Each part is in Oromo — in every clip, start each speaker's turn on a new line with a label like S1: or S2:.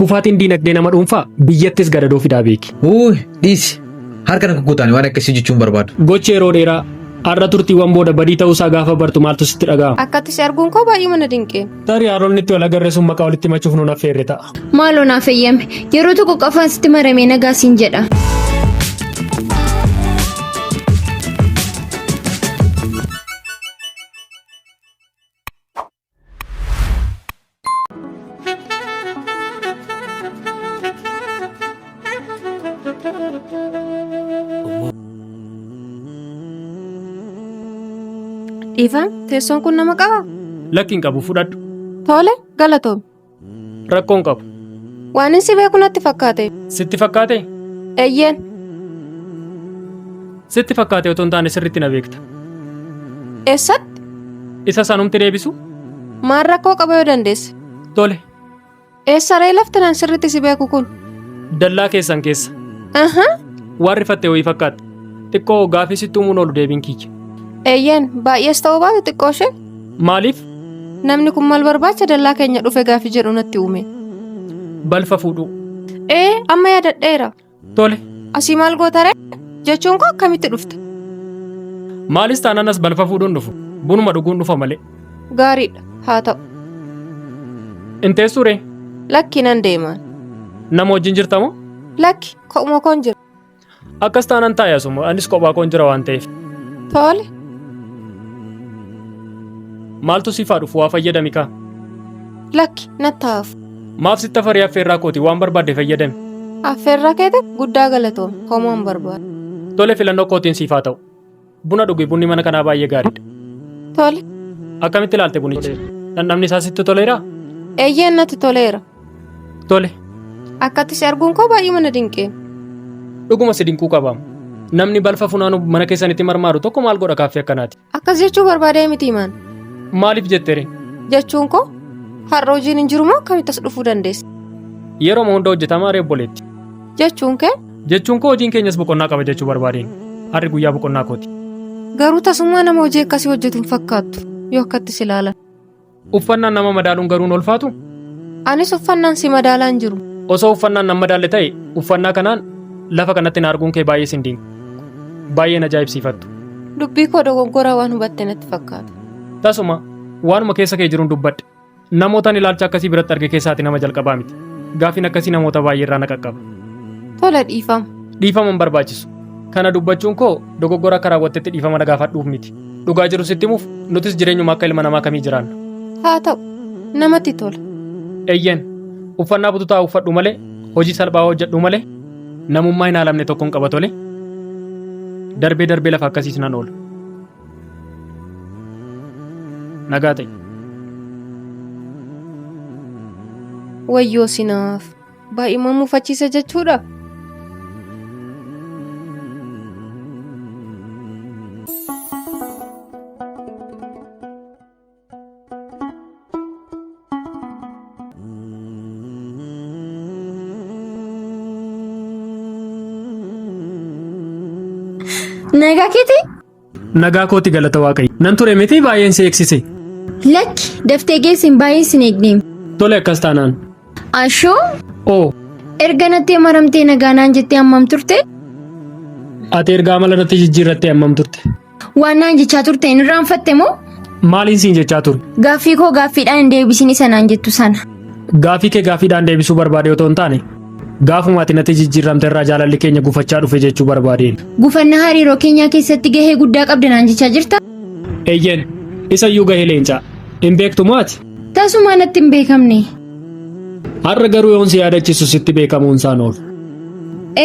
S1: Kufaatiin diinagdee nama dhuunfaa biyyattis gadadoo fidaa beeki.
S2: Dhiisi. Harka na kukkutaan waan akkasii jechuun barbaadu.
S1: Gochi yeroo dheeraa har'a turtiiwwan booda badii ta'uusaa gaafa bartu maaltu sitti dhaga'ama?
S3: Akkatti si arguun koo baay'ee mana dinqee.
S1: Tarii haaronni itti wal agarre sun maqaa walitti machuuf nuun affeerre ta'a.
S4: Maaloo naaf eeyyame yeroo tokko qafaan sitti maramee nagaa siin jedha.
S3: Dhiifam teessoon kun nama qaba?
S1: Lakkiin qabu fudhadhu.
S3: Tole galatoomi.
S1: Rakkoon qabu.
S3: Waan inni si beeku natti fakkaate.
S1: Sitti fakkaate?
S3: Eeyyeen.
S1: Sitti fakkaate otoo hin taane sirriitti na beekta.
S3: Eessatti?
S1: Isa sanumti deebisu?
S3: Maal rakkoo qaba yoo dandeesse?
S1: Tole.
S3: Eessaree lafti naan sirriitti si beeku kun?
S1: Dallaa keessan keessa. Waan rifatte wayii fakkaata. Xiqqoo gaafii sitti uumuun oolu deebiin kiyya.
S3: Eeyyeen baay'ees ta'uu baate xiqqoo ishee.
S1: Maaliif?
S3: Namni kun maal barbaacha dallaa keenya dhufe gaafii jedhu natti uume.
S1: Balfa fuudhuu.
S3: Amma yaadadheera.
S1: Tole.
S3: Asii maal gootaree? Jechuun koo akkamitti dhufte?
S1: Maalis taanaan as balfa fuudhuun dhufu. Bunuma dhuguun dhufa malee.
S3: Gaariidha haa ta'u.
S1: Inteessuree?
S3: Lakki nan deemaan.
S1: Nama wajjin jirtamoo?
S3: Lakki ko'uma koon jira.
S1: Akkas taanaan taayasuma anis kophaa koon jira waan ta'eef.
S3: Tole.
S1: Maaltu siifaa dhufu waa fayyadami kaa?
S3: Lakki nattaafu.
S1: Maaf sitta farii affeerraa kooti waan barbaadde fayyadami.
S3: Affeerraa keete guddaa galatoom homoon barbaada.
S1: Tole filannoo kootiin siifaa ta'u. Buna dhugi bunni mana kanaa baay'ee gaariidha.
S3: Tole.
S1: Akkamitti ilaalte bunichi? Dhandhamni isaa sitti toleeraa?
S3: Eeyyeen natti toleera.
S1: Tole.
S3: Akkatti si arguun koo baay'ee mana dinqee.
S1: Dhuguma si dinquu qabaama. Namni balfa funaanu mana keessanitti marmaaru tokko maal godha kaaffee akkanaati?
S3: Akkas jechuu barbaadee miti maan.
S1: Maaliif jettere?
S3: Jechuun koo har'a hojiin hin jiru moo akkamitti as dhufuu dandeesse?
S1: Yeroo hunda hojjetamaa reebboleetti.
S3: Jechuun kee?
S1: Jechuun koo hojiin keenyas boqonnaa qaba jechuu barbaadeen. Har'i guyyaa boqonnaa kooti.
S3: Garuu tasummaa nama hojii akkasii hojjetu hin fakkaattu yoo akkattis ilaalan.
S1: Uffannaan nama madaaluun garuu hin ulfaatu?
S3: Anis uffannaan si madaalaa hin jiru.
S1: Osoo uffannaan nama madaalle ta'e uffannaa kanaan lafa kanatti na arguun kee baay'ee sin dinqu. Baay'ee na ajaa'ibsiifattu.
S3: Dubbii koo dogoggoraa waan hubatte natti fakkaata.
S1: Tasuma waanuma keessa kee jiruun dubbadhe. Namootaan ilaalcha akkasii biratti arge keessaati nama jalqabaa miti. Gaafiin akkasii namoota baay'ee irraa na qaqqaba.
S3: Tola dhiifama.
S1: Dhiifama hin barbaachisu. Kana dubbachuun koo dogoggora akka raawwattetti dhiifama na gaafadhuuf miti. Dhugaa jiru sitti himuuf nutis jireenyuma akka ilma namaa kamii jiraanna.
S3: Haa ta'u namatti tola.
S1: Eeyyeen uffannaa bututaa uffadhu malee hojii salphaa hojjedhu malee namummaa hin haalamne tokkoon qaba tole. Darbee darbee lafa akkasiis nan oola. Nagaa ta'e.
S3: Wayyoo sinaaf baay'ima mufachiisa jechuudha.
S4: Nagaa keeti?
S1: Nagaa kooti galata waaqayyo. Nan ture miti baay'een si eegsise.
S4: Lakki daftee geessin baay'een sin eegneem.
S1: Tole akkas taanaan.
S4: Ashoo?
S1: Oo.
S4: Erga natti maramtee nagaa naan jettee hammam turte?
S1: Ati ergaa mala natti jijjiirrattee hammam turte?
S4: Waan naan jechaa turte hin irraanfatte moo?
S1: Maaliin siin jechaa ture?
S4: Gaaffii koo gaaffiidhaan hin deebisin isa naan jettu sana.
S1: Gaaffii kee gaaffiidhaan deebisuu barbaade otoo hin taane gaafuma ati natti jijjiiramte irraa jaalalli keenya gufachaa dhufe jechuu barbaadeen.
S4: Gufannaa hariiroo keenyaa keessatti gahee guddaa qabda naan jechaa jirta?
S1: Eeyyeen isayyuu gahee leencaa. Hin beektu maati?
S4: Tasumaa natti hin beekamne.
S1: Har'a garuu yoon si yaadachiisu sitti beekamuun isaan oolu.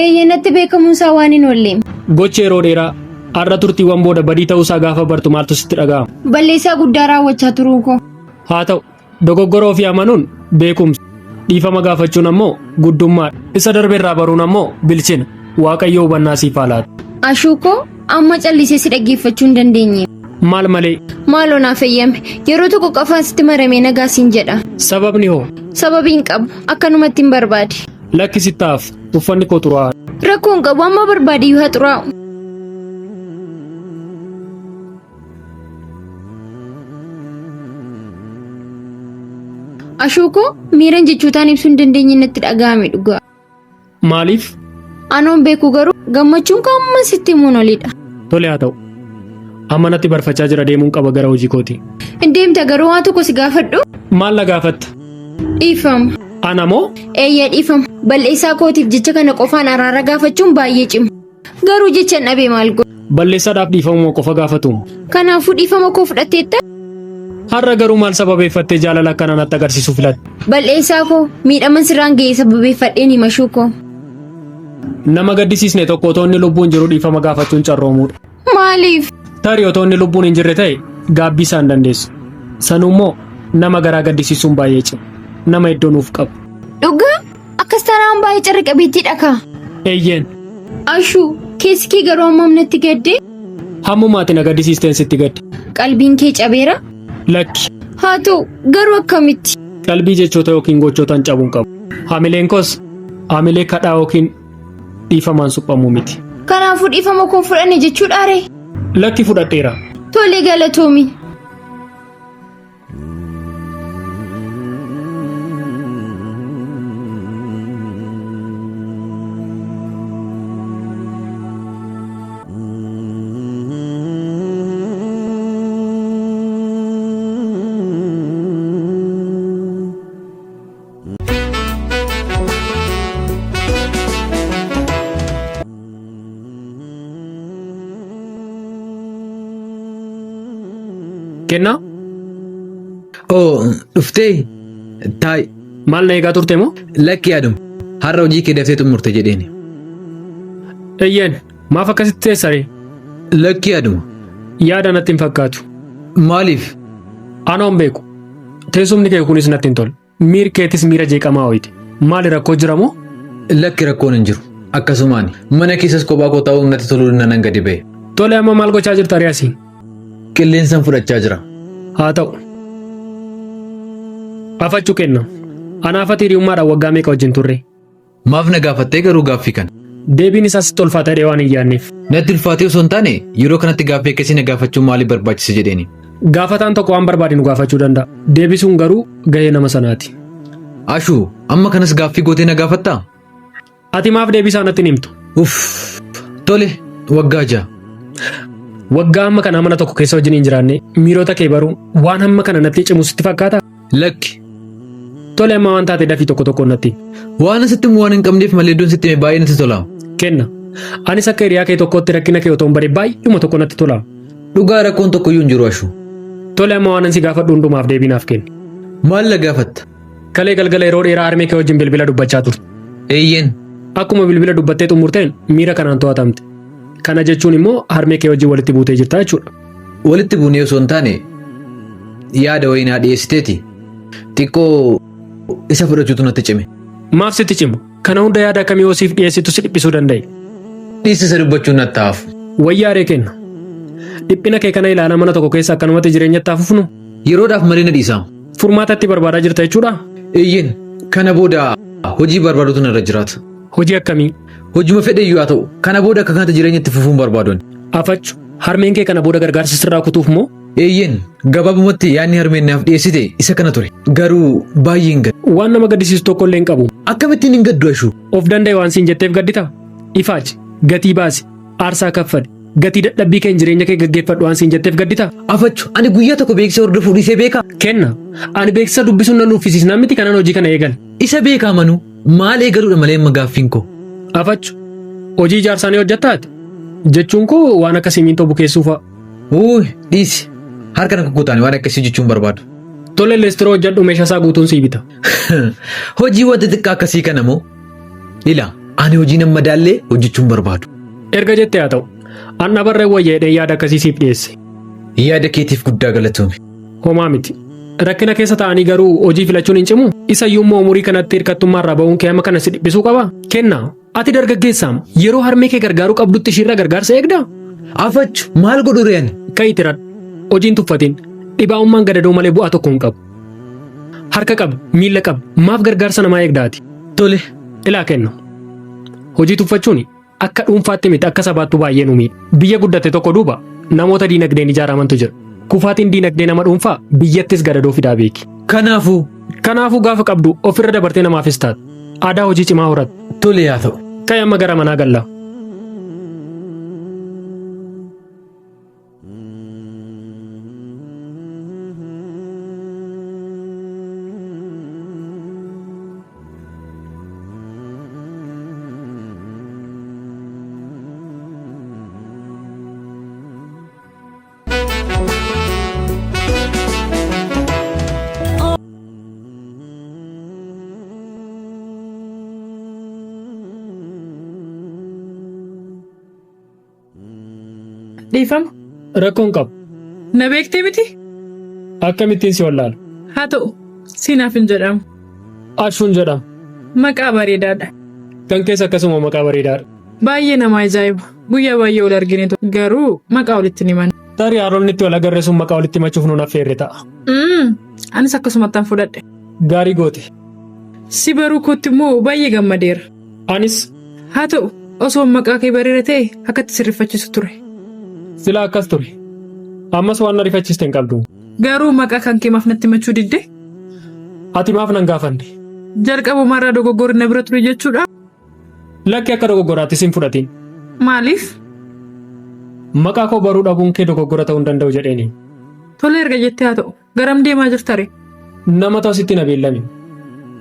S4: Eeyyee natti beekamuun isaa waan hin oolleem.
S1: Gochi yeroo dheeraa har'a turtiiwwan booda badii ta'uusaa gaafa bartu maaltu sitti dhaga'ama?
S4: Balleessaa guddaa raawwachaa turuu koo.
S1: Haa ta'u dogoggora ofii amanuun beekumsa. Dhiifama gaafachuun ammoo guddummaadha. Isa darbeerraa baruun ammoo bilchina. Waaqayyo hubannaa siif haa laatu.
S4: Ashuukoo amma callisee si dhaggeeffachuu hin dandeenye.
S1: Maal malee?
S4: Maaloo naaf eeyyame yeroo tokko qafaan sitti maramee nagaa siin jedha.
S1: Sababni hoo?
S4: Sababiin qabu akkanumatti hin barbaade.
S1: Lakki sittaaf uffanni koo xuraa'aa.
S4: Rakkoon qabu amma barbaade yoo haa xuraa'u. Ashuukoo miiran jechuutaan ibsuu hin dandeenye natti dhaga'ame dhugaa.
S1: Maaliif?
S4: Anoon beeku garuu gammachuun kamma sitti himuun olidha.
S1: Tole haa ta'u. Amma natti barfachaa jira deemuun qaba gara hojii kooti.
S4: Deemta garuu waan tokko si gaafadhu.
S1: Maal na gaafatta?
S4: Dhiifama.
S1: Ana moo?
S4: Eeyyaa dhiifama. Balleessaa kootiif jecha kana qofaan araara gaafachuun baay'ee cima. Garuu jecha dhabee maal godhu?
S1: Balleessaadhaaf dhiifamuma qofa gaafatu.
S4: Kanaafuu dhiifama koo fudhatteetta?
S1: Har'a garuu maal sababeeffattee jaalala akkana natti agarsiisuu filatte?
S4: Balleessaa koo miidhaman sirraan ga'ee sababeeffadheen hima Ashuukoo.
S1: Nama gaddisiisne tokko otoo inni lubbuun jiru dhiifama gaafachuun carroomuudha.
S4: Maaliif?
S1: Tarii otoo inni lubbuun hin jirre ta'e gaabbii isaa hin dandeessu. Sanummoo nama garaa gaddisiisuun baay'ee cima. Nama iddoo nuuf qabu.
S4: Dhugaa? Akkas taanaan baay'ee carra qabeettiidha kaa?
S1: Eeyyeen.
S4: Ashuu keessi kee garuu hammam natti gaddee?
S1: Hammumaati na gaddisiisteen sitti gadde.
S4: Qalbiin kee cabeera?
S1: Lakki.
S4: Haa ta'u garuu akkamitti?
S1: Qalbii jechoota yookiin gochootaan cabuun qabu. Hamileen koos hamilee kadhaa yookiin dhiifamaan suphamuu miti.
S4: Kanaafuu dhiifama koo fudhanne jechuudhaare?
S1: Lakki fudhadheera.
S4: Tolee galatoomi.
S1: Kennaa?
S2: Oo dhuftee taa'e.
S1: Maal na eegaa turte moo?
S2: Lakki yaaduma. Har'a hojii kee daftee xumurte jedheeni.
S1: Eeyyeen maaf akkasitti teessaree?
S2: Lakki yaaduma.
S1: Yaada natti hin fakkaatu.
S2: Maaliif?
S1: Anoon beeku. Teessumni kee kunis natti hin tolu. Miir keetis miira jeeqamaa ho'ite. Maali rakkoo jira moo?
S2: Lakki rakkoon hin jiru. Akkasumaan mana keessas kophaa koo taa'uun natti toluu nan gadi ba'e.
S1: Tole amma maal gochaa jirta Riyaasii?
S2: Qilleensaan fudhachaa jira.
S1: Haa ta'u. Afachuu kenna. Anaaf ati hiriyummaadhaan waggaa meeqa wajjin turre?
S2: Maaf na gaafattee garuu gaaffii kana?
S1: Deebiin isaas sitti ulfaatadhee waan hin yaadneef.
S2: Natti ulfaatee osoo hin taane yeroo kanatti gaaffii akkasii na gaafachuun maaliif barbaachise jedheeni.
S1: Gaafataan tokko waan barbaade nu gaafachuu danda'a. Deebisuun garuu gahee nama sanaati.
S2: Ashuu amma kanas gaaffii gootee na gaafattaa?
S1: Ati maaf deebisaa natti hin himtu?
S2: Uff tole waggaa ja'a.
S1: Waggaa amma kana mana tokko keessa wajjin hin jiraanne miirota kee baruu waan hamma kana natti cimu sitti fakkaata?
S2: Lakki.
S1: Tole amma waan taate dafii tokko tokko natti.
S2: Waan asitti waan hin qabneef malee iddoon sitti hime baay'ee natti tola.
S1: Kenna. Anis akka hiriyaa kee tokkotti rakkina kee otoo hin baree baay'uma tokko natti tola.
S2: Dhugaa rakkoon tokkoyyuu hin jiru Ashuu.
S1: Tole amma waan ansi gaafadhu hundumaaf deebiinaaf kenni.
S2: Maal na gaafatta?
S1: Kalee galgala yeroo dheeraa harmee kee wajjin bilbila dubbachaa turte.
S2: Eeyyeen.
S1: Akkuma bilbila dubbattee xumurteen miira kanaan to'atamte. Kana jechuun immoo harmee kee wajjin walitti buutee jirta jechuudha.
S2: Walitti buunee osoo hin taane yaada wayii naa dhiyeessiteeti. Xiqqoo isa fudhachuutu natti cime.
S1: Maaf sitti cimu? Kana hunda yaada akkamii hoosiif dhiyeessitu si dhiphisuu danda'e?
S2: Dhiisisa dubbachuun natti hafu.
S1: Wayyaaree kenna. Dhiphina kee kana ilaalaa mana tokko keessa akkanumatti jireenyatti hafufnu?
S2: Yeroodhaaf malee na dhiisa.
S1: Furmaatatti barbaadaa jirta jechuudha?
S2: Eeyyeen kana booda hojii barbaadutu narra jiraata.
S1: Hojii akkamii?
S2: Hojuma fedheyyuu haa ta'u kana booda akka kanatti jireenyatti fufuun barbaadoon.
S1: Afachu harmeen kee kana booda gargaarsa sirraa kutuuf moo?
S2: Eeyyeen gabaabumatti yaadni harmeen naaf dhiyeessite isa kana ture. Garuu baay'ee hin gaddu.
S1: Waan nama gaddisiisu tokko illee hin qabu.
S2: Akkamittiin hin gaddu Ashuu?
S1: Of danda'e waan siin jetteef gaddita? Ifaaji gatii baasi aarsaa kaffali gatii dadhabbii kee jireenya kee gaggeeffadhu waan siin jetteef gaddita?
S2: Afachu ani guyyaa tokko beeksisa hordofuu dhiisee beekaa?
S1: Kenna ani beeksisa dubbisuun nan uffisiisnaa miti kanaan hojii kana eegal.
S2: Isa beekaa manuu maal eegaluudha malee amma gaaffiin koo?
S1: Afachu hojii ijaarsaanii hojjettaati? Jechuun koo waan akka simintoo bukeessuu fa'a.
S2: Uuy dhiisi harka na kukkutaan waan akkasii jechuun barbaadu.
S1: Tole leestiroo hojjedhu meeshaa isaa guutuun sii bita.
S2: Hojii wanta xiqqaa akkasii kana moo? Ila ani hojii nama madaallee hojjechuun barbaadu.
S1: Erga jettee haa ta'u anna barree wayyaadhee yaada akkasii siif dhiyeesse.
S2: Yaada keetiif guddaa galatoome.
S1: Homaa miti. Rakkina keessa ta'anii garuu hojii filachuun hin cimu. Isa iyyuu umurii kanatti hirkattummaarraa ba'uun kee amma kana si dhiphisuu qaba. Kenna ati dargaggeessaam yeroo harmee kee gargaaruu qabdutti ishiirra gargaarsa eegda.
S2: Afachu maal godhu re'an?
S1: Ka'ii tiradhu. Hojiin tuffatiin dhibaa'ummaan gadadoo malee bu'aa tokko hin qabu. Harka qaba miila qaba maaf gargaarsa namaa eegdaati?
S2: Tole.
S1: Ilaa kenna. Hojii tuffachuun akka dhuunfaatti miti akka sabaattuu baay'ee nu miidha. Biyya guddate tokko duuba namoota diinagdeen ijaaramantu jira. Kufaatiin diinagdee nama dhuunfaa biyyattis gadadoo fidaa beeki.
S2: Kanaafuu
S1: Kanaafuu gaafa qabdu ofirra dabartee namaafis taatu. Aadaa hojii cimaa horattu.
S2: Tole haa ta'u.
S1: Ka'e amma gara manaa galla.
S5: Dhiifama.
S1: Rakkoon qabu.
S5: Na beektee miti?
S1: Akkamittiin si wallaalu?
S5: Haa ta'u, siinaaf hin jedhamu.
S1: Ashuun jedhama.
S5: Maqaa bareedaadha.
S1: Kan keessa akkasuma maqaa bareedaadha.
S5: Baay'ee nama ajaa'iba. Guyyaa baay'ee wal argineetu. Garuu maqaa walitti hin himan.
S1: Tarii haroonni itti wal agarre sun maqaa walitti himachuuf nuun affeerre ta'a.
S5: Anis akkasumattaan fudhadhe.
S1: Gaarii goote.
S5: Si baruu kootti immoo baay'ee gammadeera.
S1: Anis
S5: Haa ta'u, osoo maqaa kee bareeda ta'e akkatti sirrifachiisu ture.
S1: sila akkas ture. Ammas waan na rifachiiste hin qabdu.
S5: Garuu maqaa kan kee maaf natti himachuu didde?
S1: Ati maaf nan gaafanne?
S5: Jalqabumarraa dogoggorri na bira ture jechuudha.
S1: Lakki akka dogoggoraattis hin fudhatiin.
S5: Maaliif?
S1: Maqaa koo baruu dhabuun kee dogoggora ta'uu hin danda'u jedheeni.
S5: Tole erga jettee haa ta'u, garam deemaa jirtare?
S1: Nama ta'u sitti na beellame.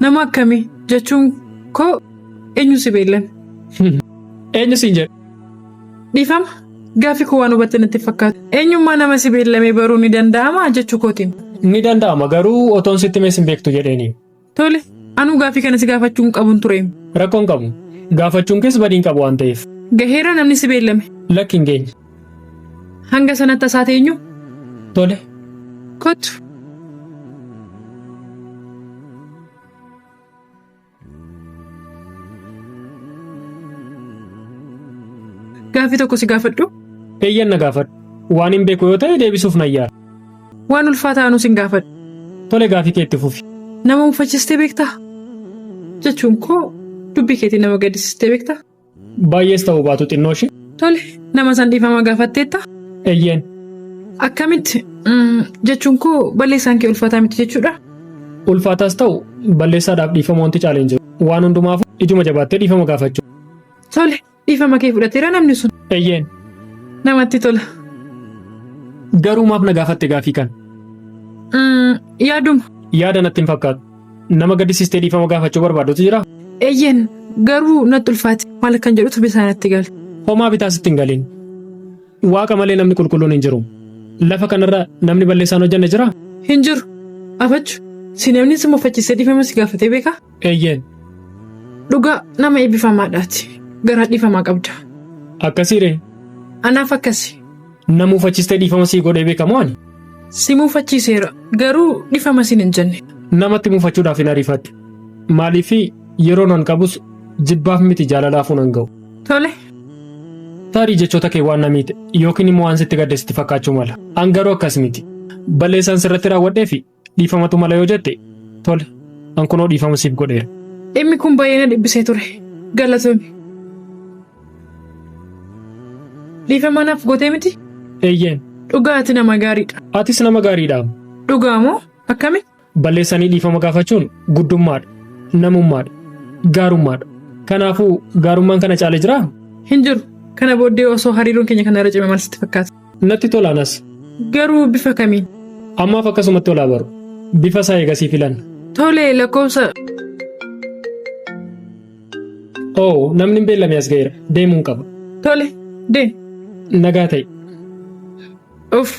S5: Nama akkamii jechuun koo eenyu si beellame?
S1: Eenyu siin jedhe?
S5: Dhiifama. Gaaffii koo waan hubatte natti fakkaatu. Eenyummaa nama si beellamee baruu ni danda'amaa jechuu kootiin?
S1: Ni danda'ama garuu otoon sitti mees hin beektu jedheeni.
S5: Tole, anuu gaaffii kana si gaafachuun qabuun ture.
S1: Rakkoon qabu. Gaafachuun keessa badiin qabu waan ta'eef.
S5: Gaheera namni si beellame.
S1: Lakki hin geenye.
S5: Hanga sanatti tasaa teenyu?
S1: Tole.
S5: Kottu. Gaaffii tokko si gaafadhu?
S1: Eeyyan na gaafadhu. Waan hin beeku yoo ta'e deebisuuf na yaala.
S5: Waan ulfaataa anuu sin gaafadhu.
S1: Tole gaaffii kee itti fufi.
S5: Nama mufachiistee beektaa? Jechuun koo dubbii keetii nama gaddisiistee beektaa?
S1: Baay'ees ta'uu baatu xinnoo ishee.
S5: Tole, nama san dhiifama gaafatteetta?
S1: Eeyyeen.
S5: Akkamitti? Jechuun koo balleessaan kee ulfaataa miti jechuudha?
S1: Ulfaataas ta'u balleessaadhaaf dhiifama wanti caalee hin jiru. Waan hundumaafuu ijuma jabaattee dhiifama gaafachuu.
S5: Tole, dhiifama kee fudhateera namni sun?
S1: Eeyyeen.
S5: Namatti tola.
S1: Garuu maaf na gaafatte gaaffii kan?
S5: Yaaduma.
S1: Yaada natti hin fakkaatu. Nama gaddisiistee dhiifama gaafachuu barbaadutu jira?
S5: Eeyyeen, garuu natti ulfaate maal kan jedhutu bisaa natti gale.
S1: Homaa bitaa sitti hin galiin. Waaqa malee namni qulqulluun hin jiru. Lafa kanarra namni balleessaan hojjanne jira?
S5: Hin jiru. Afachu, si namni si mufachiisee dhiifama si gaafatee beekaa?
S1: Eeyyeen.
S5: Dhugaa nama eebbifamaadhaati. Garaa dhiifamaa qabda.
S1: Akkasiiree?
S5: Anaaf akkasi.
S1: Nama mufachiistee dhiifama sii godhee beekamoo ani?
S5: Si mufachiiseera. Garuu dhiifama siin hin jenne.
S1: Namatti mufachuudhaaf hin ariifadhu. Maaliif yeroo nan qabus jibbaaf miti jaalalaafuu nan ga'u.
S5: Tole.
S1: Tarii jechoota kee waan namiite yookiin immoo waan sitti gaddesitti fakkaachuu mala. An garuu akkas miti. Balleessaan sirratti raawwadhee fi dhiifamatu mala yoo jette tole. An kunoo dhiifama siif godheera.
S5: Dhimmi kun baay'ee na dhibbisee ture. Galatoomi. Dhiifama naaf gootee miti?
S1: Eeyyeen.
S5: Dhugaa ati nama gaariidha.
S1: Atis nama gaariidha.
S5: Dhugaa moo akkami?
S1: Balleessanii dhiifama gaafachuun guddummaadha, namummaadha, gaarummaadha. Kanaafuu gaarummaan kana caale jiraa?
S5: Hin jiru. Kana booddee osoo hariiroon keenya kana irra cime maal sitti fakkaata?
S1: Natti tolaanas.
S5: Garuu bifa kamiin?
S1: Ammaaf akkasumatti olaa baru. Bifa isaa eegasii filanna.
S5: Tole lakkoofsa.
S1: Oo namni hin beellame as ga'eera. Deemuun qaba.
S5: Tole deem.
S1: Nagaa ta'e.
S5: Uff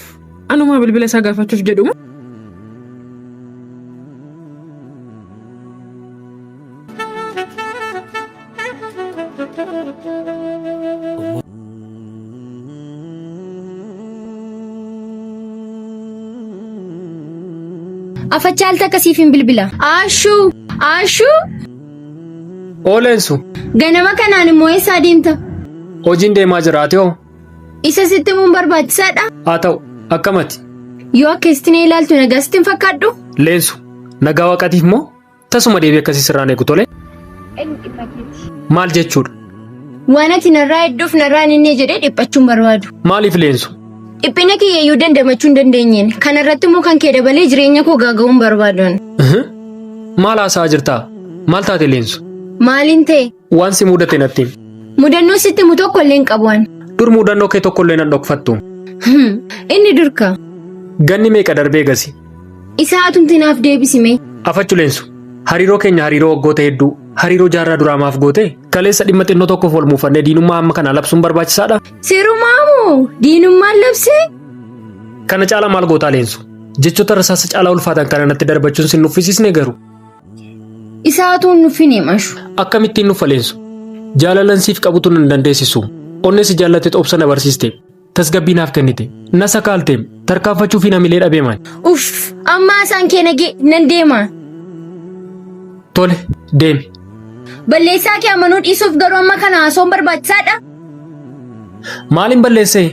S5: anumaa bilbila isaa gaafachuuf jedhumu.
S4: Afachaalta akkasiif hin bilbila. Aashuu! Aashuu!
S1: Ooleensu.
S4: Ganama kanaan immoo eessaa deemta?
S1: Hojiin deemaa jiraate hoo?
S4: Isa sitti muun barbaachisaadha?
S1: Haa ta'u akkamati?
S4: Yoo akkasitti na ilaaltu nagaa sitti hin fakkaadhu?
S1: Leensu nagaa waaqatiif moo tasuma deebii akkasii sirraan eegu tole? Maal jechuudha?
S4: Waan ati narraa hedduuf narraa inni jedhee dhiphachuun barbaadu.
S1: Maaliif leensu?
S4: Dhiphina kiyyayyuu dandamachuu hin dandeenyeen. Kana irratti immoo kan kee dabalee jireenya koo gaaga'uun barbaadan.
S1: Maal haasaa jirtaa? Maal taate leensu?
S4: Maaliin ta'e?
S1: Waan si mudate natti himi.
S4: Mudannoo sitti himu tokko illee hin qabu ani.
S1: Dur mudannoo kee tokko illee nan dhokfattu.
S4: Inni durka.
S1: Ganni meeqa darbee gasi?
S4: Isa hatumti naaf deebisime.
S1: Afachu leensu. Hariiroo keenya hariiroo waggoota hedduu hariiroo jaarraa duraa maaf goote kaleessa dhimma xinnoo tokkoof wal muufannee diinummaa amma kana labsuun barbaachisaadha.
S4: Sirumaamoo diinummaan labsee?
S1: Kana caalaa maal gootaa leensu? Jechoota rasaasa caalaa ulfaatan kana natti darbachuun sin nuffisiisne garuu.
S4: Isa hatuun nuffin himashu.
S1: Akkamittiin nuffa leensu? Jaalalan siif qabutu nan dandeessisu. Onneesi jaallatte obsa na barsiiste. Tasgabbii naaf kennite. Na sakaalteem tarkaanfachuu fi namilee dhabeemaan.
S4: Uff ammaa isaan kee nagee nan deema.
S1: Tole deemi.
S4: Balleessaa kee amanuu dhiisuuf garuu amma kana haasoon barbaachisaadha.
S1: Maaliin balleessee?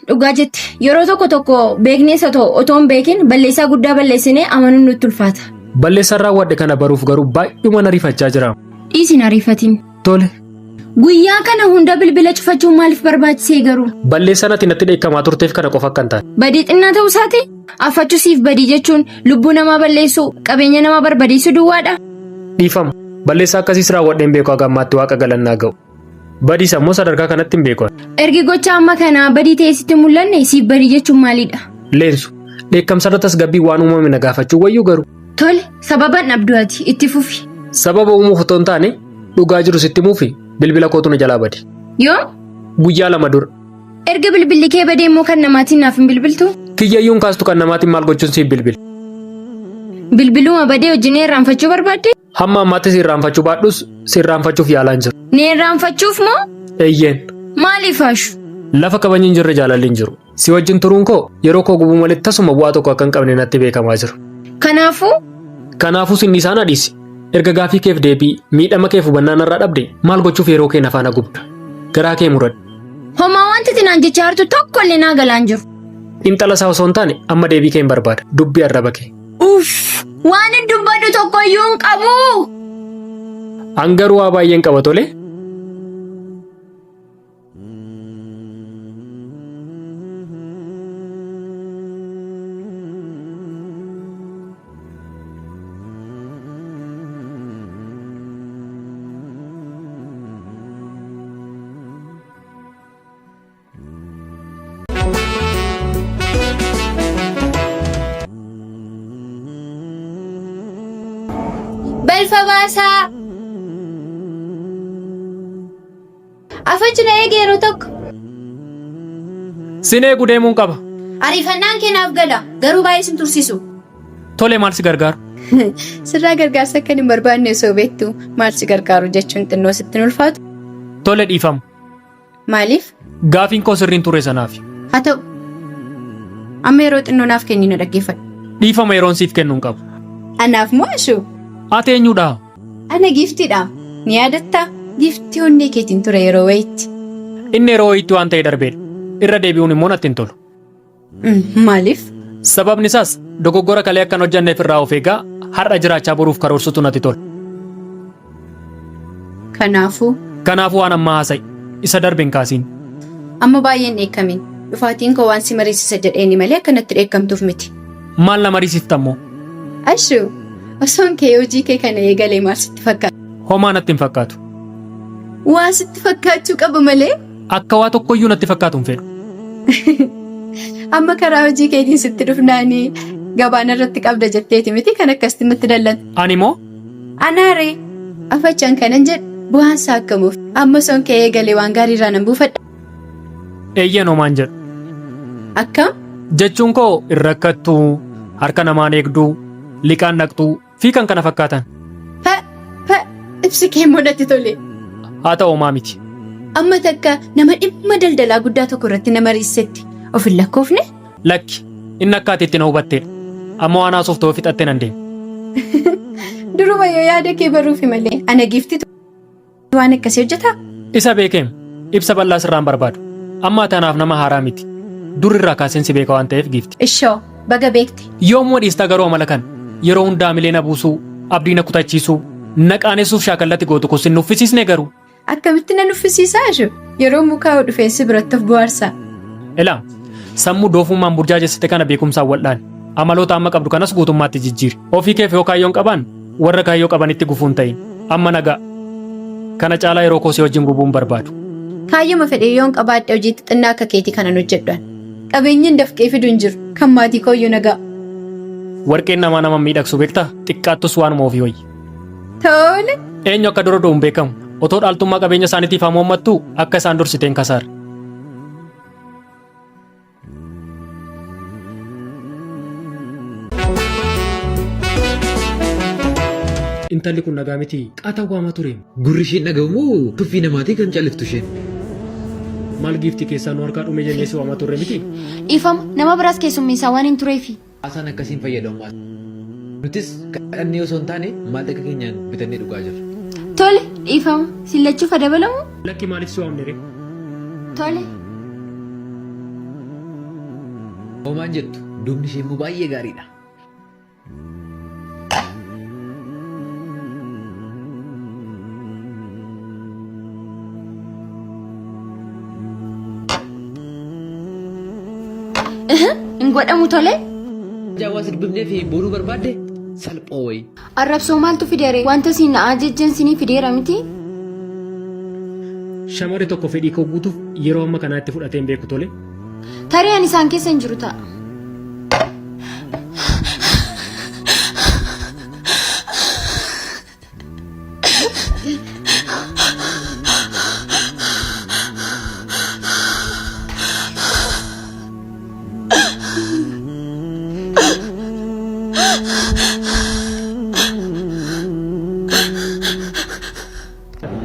S4: Dhugaa jette yeroo tokko beeknees otoo hin beekin balleessaa guddaa balleessinee amanuun nutti ulfaata.
S1: Balleessaan raawwadhe kana baruuf garuu baay'uma na rifachaa jira.
S4: Dhiisin ariifatiin.
S1: Tole.
S4: Guyyaa kana hunda bilbila cufachuun maaliif barbaachisee garuu?
S1: Balleessaan ati natti dheekkamaa turteef kana qofa akkan taate.
S4: Badii xinnaa ta'uu isaati? Affachuusiif badii jechuun lubbuu namaa balleessuu qabeenya namaa barbadeessuu duwwaadha.
S1: Dhiifama. Balleessaa akkasiis raawwadheen beeku haga ammaatti waaqa galannaa ga'u. Badii sammuu sadarkaa kanatti hin beeku.
S4: Ergi gocha amma kanaa badii ta'ee sitti mul'anne siif badii jechuun maalidha?
S1: Leensu. Dheekkamsarra tasgabbii waan uumame na gaafachuu wayyuu garuu.
S4: Tole sababan abdu'aati itti fufi.
S1: Sababa uumuuf otoo hin taane dhugaa jiru sitti muufi bilbila kootu na jalaa bade.
S4: Yoo?
S1: Guyyaa 2 dura.
S4: Erga bilbilli kee badee immoo kan namaatiin naaf hin bilbiltu?
S1: Kiyyayyuun kaastu kan namaatiin maal gochuun siif bilbil.
S4: Bilbiluma badee wajjin irraanfachuu barbaadde?
S1: Hamma ammaatti sirraanfachuu baadhus sirraanfachuuf yaalaan jiru.
S4: Ni irraanfachuuf moo?
S1: Eeyyeen.
S4: Maaliif haashu?
S1: Lafa kabajni hin jirre jaalalli hin jiru. Si wajjin turuun koo yeroo koo gubuu malee tasuma bu'aa tokko akka hin qabne natti beekamaa jiru.
S4: Kanaafuu
S1: sinni isaan adhiisi. Erga gaafii keef deebii miidhama keef hubannaa narraa dhabde maal gochuuf yeroo kee nafaana gubda. Garaa kee muradhu.
S4: Homaa wanti tinaan jechaa hartu tokko illee naa galaan jiru.
S1: Xiinxala isaa osoo hin taane amma deebii kee hin barbaada. Dubbii arraba kee.
S4: Uff! Waan hin dubbadhu tokko iyyuu hin qabu!
S1: Hangaruu waa baay'een qaba tole.
S4: Balfa baasaa! Afachu na eege yeroo tokko.
S1: Sin eeguu deemuun qaba.
S4: Ariifannaan keenaaf gala garuu baay'ee sin tursiisu.
S1: Tole maal si gargaaru?
S4: Sirraa gargaarsa akka hin barbaanne osoo beektu maal si gargaaru jechuun xinnoo sitti hin ulfaatu.
S1: Tole dhiifamu.
S4: Maaliif?
S1: Gaafiin koo sirriin ture sanaaf.
S4: Haa ta'u. Amma yeroo xinnoo naaf kenni na dhaggeeffadhu.
S1: Dhiifama yeroon siif kennuun qabu.
S4: Anaaf moo ashuu?
S1: Ati eenyudha?
S4: Ana giiftiidha. Ni yaadattaa? Giiftii onnee keetiin ture yeroo wayitti.
S1: Inni yeroo wayitti waan ta'e darbeedha. Irra deebi'uun immoo natti hin tolu.
S4: Maaliif?
S1: Sababni isaas dogoggora kalee akkan hojjanneef irraa of eegaa har'a jiraachaa boruuf karoorsutu natti tola. Kanaafuu waan ammaa haasa'i. Isa darbe hin kaasiin.
S4: Amma baay'een dheekkamin. Dhufaatiin koo waan si mariisisa jedheeni malee akkanatti dheekkamtuuf miti.
S1: Maal na mariisiftammoo?
S4: Ashuu! Osoon kee hojii kee kana eegalee maal sitti fakkaata?
S1: Homaa natti hin fakkaatu.
S4: Waa sitti fakkaachuu qaba malee?
S1: Akka waa tokkoyyuu natti fakkaatu hin fedhu.
S4: Amma karaa hojii keetiin sitti dhufnaanii gabaan irratti qabda jetteeti miti kan akkasitti natti dallata.
S1: Ani moo?
S4: Anaaree afachaan kanan jedhu bu'aan saakkamuuf amma soon kee eegalee waan gaarii irraa nan buufadha.
S1: Eeyyeen homaan jedhu.
S4: Akkam?
S1: Jechuun koo hin rakkattuu, harka namaan eegduu, liqaan naqxuu fi kan kana fakkaatan.
S4: Ibsi kee modatti tole.
S1: Haa ta'u homaa miti.
S4: Amma takka nama dhimma daldalaa guddaa tokko irratti nama riisetti of hin lakkoofne?
S1: Lakki inni akka ati itti na hubatteedha. Amma waan haasuuf ta'uu fixattee nan deema.
S4: Duruma yoo yaada kee baruufi malee ana giiftitu waan akkasii hojjetaa?
S1: Isa beekeem ibsa bal'aa sirraan barbaadu. Amma tanaaf nama haaraa miti. Dur irraa kaaseen si beeka waan ta'eef giifti.
S4: Ishoo baga beekte.
S1: Yoommoo dhiistaa garuu amala kan yeroo hundaa milee na buusuu, abdii na kutachiisuu, na qaanessuuf shaakallatti gootu kun sin nuffisiisne garuu.
S4: Akkamitti na nuffisiisaa jiru? Yeroo mukaa dhufeensi biratti of bohaarsaa.
S1: Ilaa sammuu doofummaan burjaajessite kana beekumsaan wal'aan Amaloota amma qabdu kanas guutummaatti jijjiiri. Ofii keef yoo kaayyoon qaban warra kaayyoo qabanitti gufuun ta'in. Amma nagaa. Kana caalaa yeroo koosii wajjin gubuun barbaadu.
S4: Kaayyoo fedhee yoon qabaadhe hojiitti xinnaa akka keetii kana hojjedhan. Qabeenyin dafqee fidu hin jiru. Kan maatii kooyyoo nagaa.
S1: Warqeen nama miidhagsu beektaa? Xiqqaattus waanuma ofii hoyi.
S4: Tole.
S1: Eenyu akka dura du'uun beekamu. Otoo dhaaltummaa qabeenya isaaniitiif hamoommattu akka isaan dursiteen kasaara. Intalli kun nagaa miti qaataa waamaa ture.
S2: Gurri isheen dhagahumoo tuffii namaatii kan calliftu isheen.
S1: Maal giiftii keessaa nu harkaa dhumee jennee si waamaa turre miti?
S4: Dhiifama nama biraas keessummeessaa waan hin tureefi.
S2: Haasaan akkasiin fayyadamu. Nutis kadhannee osoo hin taane maallaqa keenyaan bitannee dhugaa jirra.
S4: Tole dhiifama sillachuuf dabalamu.
S1: Lakki maaliif si waamne ree?
S4: Tole.
S2: Hoomaan jettu duubni ishee immoo baay'ee gaariidha.
S4: Hin godhamu tole.
S2: Jaawaa sirbifnee fi boonuu barbaadde salphoo wayi.
S4: Arrabsoo maaltu fideere? Wanta siin na'aa jejjeen sinii fideera miti?
S1: Shamarri tokko fedhii koo guutuuf yeroo amma kanaa itti fudhateen beeku tole.
S4: Tarii ani isaan keessa hin jiru ta'a.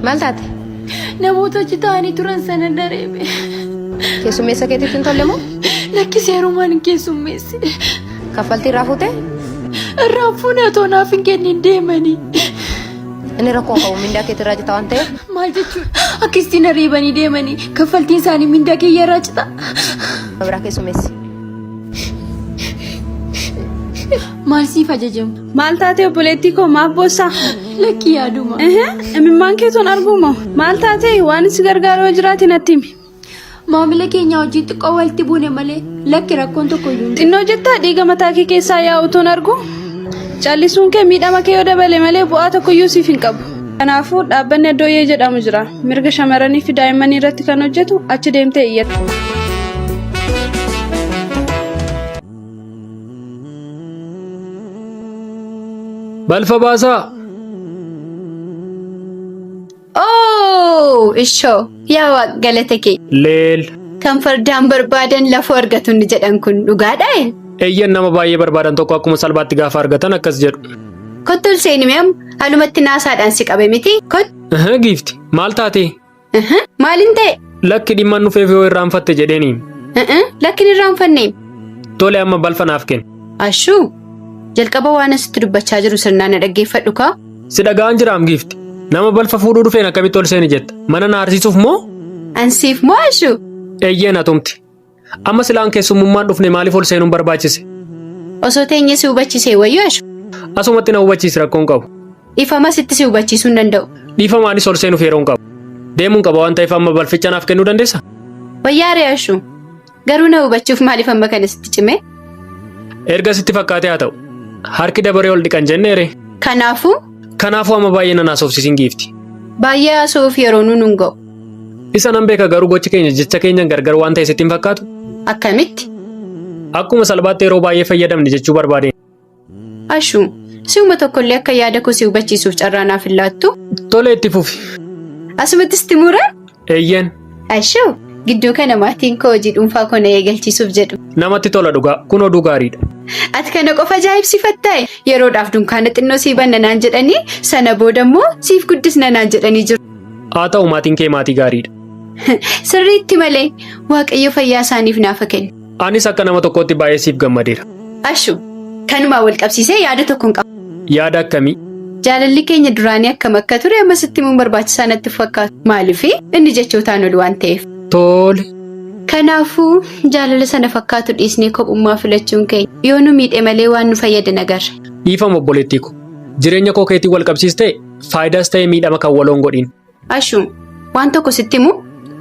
S3: Maal taate?
S4: Namoota achi taa'anii turan sana dareeme.
S3: Keessummeessa keetiif hin tolle moo?
S4: Lakkiseerumaan hin keessummeesse.
S3: Kaffaltii irraa fuute?
S4: Irraa fuunee otoo naaf hin kennin deemanii.
S3: Inni rakkoo qabu mindaa keetii irraa cita waan ta'eef?
S4: Maal jechuudha? Akkasitiin ariibanii deemanii kaffaltiin isaanii mindaa kiyya irraa cita.
S3: Biraa keessummeessi.
S4: Maal siif ajajamu?
S6: Maal taatee obboleettii koo maaf boossaa?
S4: Lakkii yaaduma.
S6: Imimmaan keetuun argumoo? Maal taatee waan si gargaaruu jiraate natti himi?
S4: Maamila keenya hojii xiqqoo walitti buune malee lakki rakkoon tokko iyyuu hin jiru.
S6: Xinnoo jettaa dhiiga mataa kee keessaa yaa'utuun argu? Callisuun kee miidhama kee yoo dabale malee bu'aa tokkoyyuu siif hin qabu. Kanaafuu dhaabbanni Addooyyee jedhamu jira. Mirga shamarranii fi daa'immanii irratti kan hojjetu achi deemtee iyyata.
S1: Balfa baasaa.
S4: Ishoo yaa galata kee.
S1: Leel.
S4: Kan fardaan barbaadan lafoo argatu ni jedhan kun dhugaadha.
S1: Eeyyan nama baay'ee barbaadan tokko akkuma salphaatti gaafa argatan akkas jedhu.
S4: Kottul seenimee halumatti naasaadhaan si qabe miti.
S1: Giifti maal taate?
S4: Maaliin ta'e?
S1: Lakki dhimma nufeef yoo irraanfatte jedheeniin.
S4: Lakki irraanfanne.
S1: Tole amma balfa naaf kenna.
S4: Ashuu jalqaba waan asitti dubbachaa jiru sirnaan na dhaggeeffadhu kaa.
S1: Si dhaga'an jiraam giifti. Nama balfa fuudhuu dhufeen akkamitti ol seeni jetta? Mana na harsiisuuf moo?
S4: Ansiif moo ashuu?
S1: Eeyyeen atumti. Amma silaan keessummummaan dhufne maaliif ol seenuun barbaachise?
S4: Osoo teenye si hubachiisee wayyuu ashuu?
S1: Asumatti na hubachiisi rakkoon qabu.
S4: Dhiifama sitti si hubachiisuu hin danda'u.
S1: Dhiifamaanis ol seenuuf yeroon qabu. Deemuun qaba waan ta'eef amma balficha naaf kennuu dandeessa?
S4: Wayyaaree ashuu. Garuu na hubachuuf maaliif amma kana sitti cime?
S1: Erga sitti fakkaatee haa ta'u. Harki dabaree ol dhiqan jenneere.
S4: Kanaafuu?
S1: Kanaafuu amma baay'ee nan haasofsiisin giifti.
S4: Baay'ee haasoof yeroo nuun hin ga'u.
S1: Isa nan beeka garuu gochi keenya jecha keenyan gargar waan ta'e sitti hin fakkaatu?
S4: Akkamitti?
S1: Akkuma salphaatti yeroo baay'ee fayyadamne jechuu barbaade.
S4: Ashuu, si'uma tokkollee akka yaada koo si hubachiisuuf carraa naaf hin laattu?
S1: Tole itti fufi.
S4: Asumattis itti muraa?
S1: Eeyyeen.
S4: Ashuu, gidduu kana maatiin koo hojii dhuunfaa koo na eegalchiisuuf jedhu.
S1: Namatti tola dhugaa kun oduu gaariidha.
S4: Ati kana qofa ajaa'ibsiifatta'e yeroodhaaf dunkaana xinnoo sii banna naan jedhanii sana booda immoo siif guddisna naan jedhanii jiru.
S1: Haa ta'u maatiin kee maatii gaariidha.
S4: Sirriitti malee waaqayyo fayyaa isaaniif naafa kenna.
S1: Anis akka nama tokkootti baay'ee siif gammadeera.
S4: Ashuu, kanumaa wal qabsiisee yaada tokko hin qabu.
S1: Yaada akkamii?
S4: Jaalalli keenya duraanii akkam akka ture amma sitti immoo barbaachisaa natti fakkaatu. Maaliif inni jechootaan ol waan ta'eef.
S1: Tole.
S4: Kanaafuu jaalala sana fakkaatu dhiisnee kophummaa filachuun keenya yoo nu miidhe malee waan nu fayyadan agarra.
S1: Dhiifama obboleettii ko. Jireenya koo keetii wal qabsiistee faayidaas ta'ee miidhama kan waloon godhin.
S4: Ashuu, waan tokko sitti himu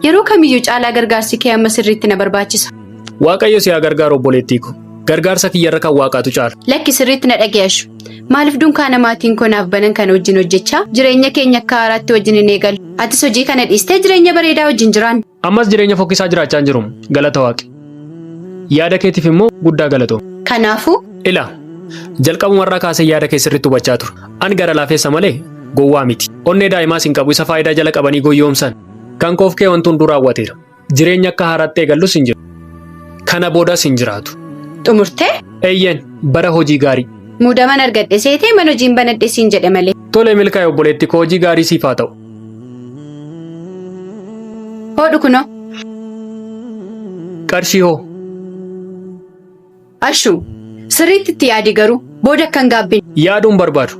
S4: yeroo kamiyyuu caalaa gargaarsi kee amma sirriitti na barbaachisa.
S1: Waaqayyo si haa gargaaru obboleettii ko. Gargaarsa kiyyarra kan waaqaatu caala.
S7: Lakki sirriitti na dhageessu. Maaliif dunkaana maatiin konaaf banan kana wajjin hojjechaa jireenya keenya akka haaraatti wajjin hin eegalu. Atis hojii kana dhiistee jireenya bareedaa wajjin jiraan.
S1: Ammas jireenya fokkisaa jiraachaa hin jiru. Galata waaqi. Yaada keetiif immoo guddaa galatoo.
S7: Kanaafuu
S1: Ila jalqabumarraa kaasee yaada kee sirriitti hubachaa ture. Ani gara laafeessa malee gowwaa miti. Onnee daa'imaas hin qabu isa faayidaa jala qabanii goyyoomsan. Kan koof kee wanti hunduu raawwateera. Jireenya akka haaraatti eegallus hin jiru. Kana boodas hin jiraatu.
S7: xumurtee
S1: Eeyyen bara hojii gaarii.
S7: muudaman argadhe seetee mana hojiin banadhe siin jedhe malee.
S1: Tole milkaa'e obboleetti koo hojii gaarii siif haa ta'u.
S7: Hodhu kunoo.
S1: Qarshii hoo?
S7: Ashuu sirriitti itti yaadi garuu booda akkan gaabbin.
S1: Yaaduun barbaadu.